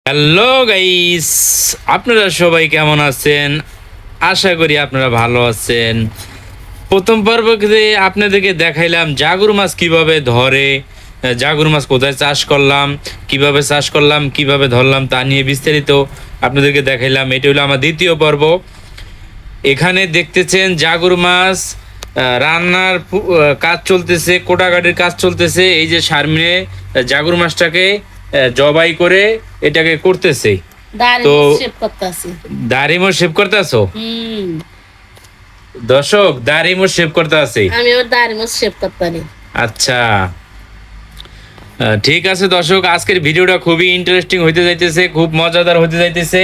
Hello guys, আপনারা সবাই কেমন আছেন? আশা করি আপনারা ভালো আছেন। প্রথম পর্বে আপনাদেরকে দেখাইলাম জাগুর মাছ কিভাবে ধরে, জাগুর মাছ কোথায় চাষ করলাম, কিভাবে ধরলাম তা নিয়ে বিস্তারিত আপনাদেরকে দেখাইলাম। এটা হলো আমার দ্বিতীয় পর্ব। এখানে দেখতেছেন জাগুর মাছ রান্নার কাজ চলতেছে, কোটাকাটির কাজ চলতেছে। এই যে শারমিনে জাগুর মাছটাকে জবাই করে এটাকে করতেছে। তো দাড়িমো শেভ করতেছো? দর্শক, দাড়িমো শেভ করতে আছে। আচ্ছা, ঠিক আছে দর্শক, আজকের ভিডিওটা খুবই ইন্টারেস্টিং হইতে যাইতেছে, খুব মজাদার হইতে যাইতেছে।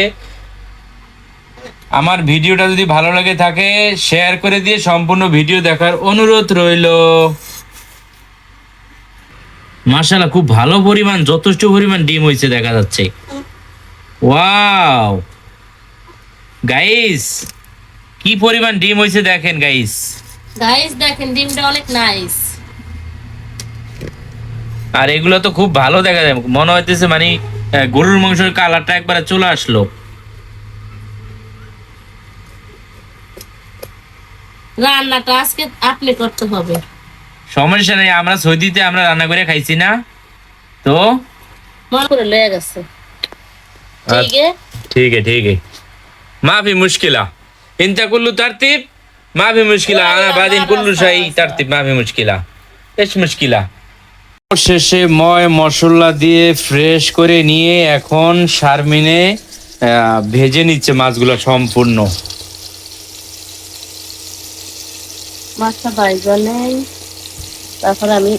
আমার ভিডিওটা যদি ভালো লাগে থাকে শেয়ার করে দিয়ে সম্পূর্ণ ভিডিও দেখার অনুরোধ রইল। মাশাআল্লাহ, খুব ভালো পরিমাণ, যথেষ্ট পরিমাণ ডিম হয়েছে দেখা যাচ্ছে। ওয়াও গাইস, কি পরিমাণ ডিম হয়েছে দেখেন গাইস। দেখেন ডিমটা অনেক নাইস। আর এগুলো তো খুব ভালো দেখা যায়, মনে হইতেছে মানে গরুর মাংসের কালারটা একবারে চলে আসলো। রান্নাটা আজকে আপনি করতে হবে। সমস্যা নেই, আমরা সৌদিতে আমরা রান্না করে খাইছি না তো, মনে করে লয়ে গেছে। ঠিক আছে ठीक है ठीक है। माफी मुश्किला इंता कुल्लू तरतीब, माफी मुश्किला आना बादिन कुल्लू शाही तरतीब, माफी मुश्किला এস মুশকিলা। শেষে ময় মশলা দিয়ে ফ্রেশ করে নিয়ে এখন শারমিনে ভেজে নিচ্ছে মাছগুলো সম্পূর্ণ। মাছটা ভাইজা নেই, তারপর আমি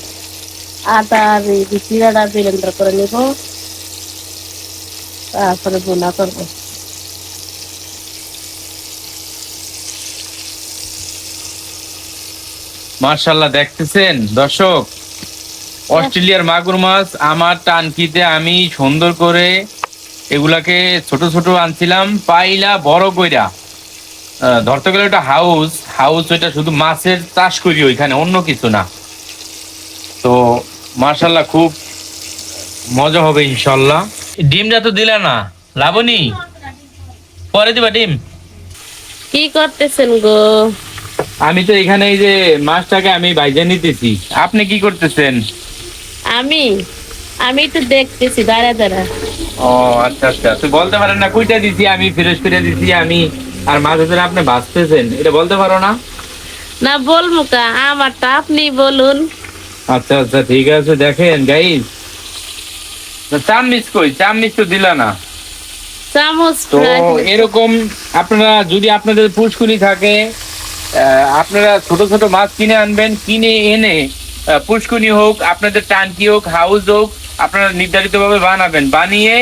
আদা আর জিরাটা ব্লেন্ডার করে নেব, তারপরে ভুনা করবো। মাশাআল্লাহ, দেখতেছেন দর্শক, অস্ট্রেলিয়ার মাগুর মাছ আমার টানকিতে আমি সুন্দর করে এগুলাকে ছোট ছোট আনছিলাম, পাইলা বড় কইরা। ধরতে গেলে ওটা হাউস হাউস, ওইটা শুধু মাছের চাষ করি ওইখানে, অন্য কিছু না। তো মাশাআল্লাহ, খুব মজা হবে ইনশাল্লাহ। ডিমটা তো দিলা না লাবণী, পরে দিবা ডিম। কি করতেছেন গো? আমি তো এখানে এই যে মাছটাকে আমি ভাইজা নিতেছি, আপনি কি করতেছেন? আমি আমি তো দেখতেছি দাঁড়া দাঁড়া। ও আচ্ছা আচ্ছা, তুই বলতে পারেন না কইটা দিছি আমি, ফ্রেশ করে দিছি আমি, আর মাছ ধরে আপনি ভাজতেছেন, এটা বলতে পারো না? না বলবো কা, আমারটা আপনি বলুন। আচ্ছা আচ্ছা ঠিক আছে। দেখেন গাইস, চামচ কই, চামচ তো দিলা না। চামচ তো এরকম আপনারা যদি আপনাদের পুষ্কুনি থাকে, আপনারা ছোট ছোট মাছ কিনে আনবেন, কিনে এনে পুষ্কুনি হোক, আপনাদের টানকি হোক, হাউস হোক, আপনারা নির্ধারিত ভাবে বানাবেন, বানিয়ে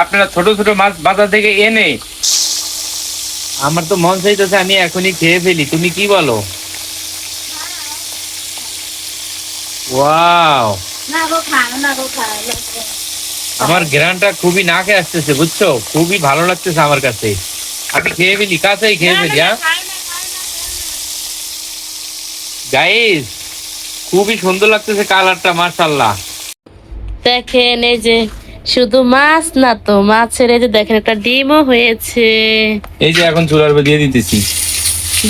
আপনারা ছোট ছোট মাছ বাজার থেকে এনে, আমার তো মন চাইতেছে আমি এখনই খেয়ে ফেলি, তুমি কি বলো? ওয়াও, আমার ঘ্রাণটা খুবই নাকে আসতেছে বুঝছো, খুবই ভালো লাগতেছে আমার কাছে। আমি খেয়ে ফেলি, কাছেই খেয়ে ফেলি। হ্যাঁ গাইস, খুবই সুন্দর লাগতেছে কালারটা, মাশাআল্লাহ। দেখেন এই যে শুধু মাছ না তো, মাছের এই যে দেখেন একটা ডিমও হয়েছে। এই যে এখন চুলার উপর দিয়ে দিতেছি।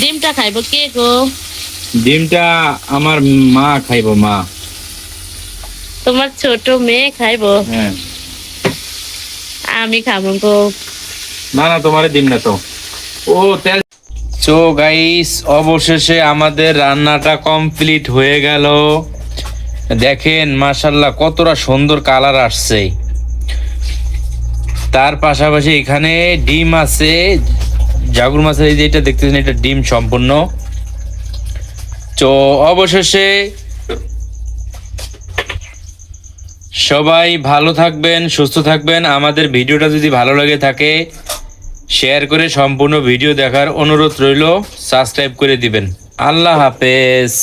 ডিমটা খাইবো কে গো? ডিমটা আমার মা খাইবো, মা। তোমার ছোট মেয়ে খাইবো? হ্যাঁ। আমি খাবো গো। না না, তোমার ডিম না তো। ও তেল। সো গাইস, অবশেষে আমাদের রান্নাটা কমপ্লিট হয়ে গেল। দেখেন মাশাআল্লাহ কতটা সুন্দর কালার আসছে। তার পাশাপাশি এখানে ডিম আছে, জাগুর মাছের এই যে এটা দেখতেছেন, এটা ডিম সম্পূর্ণ। তো অবশেষে সবাই ভালো থাকবেন, সুস্থ থাকবেন। আমাদের ভিডিওটা যদি ভালো লাগে থাকে শেয়ার করে সম্পূর্ণ ভিডিও দেখার অনুরোধ রইল, সাবস্ক্রাইব করে দিবেন। আল্লাহ হাফেজ।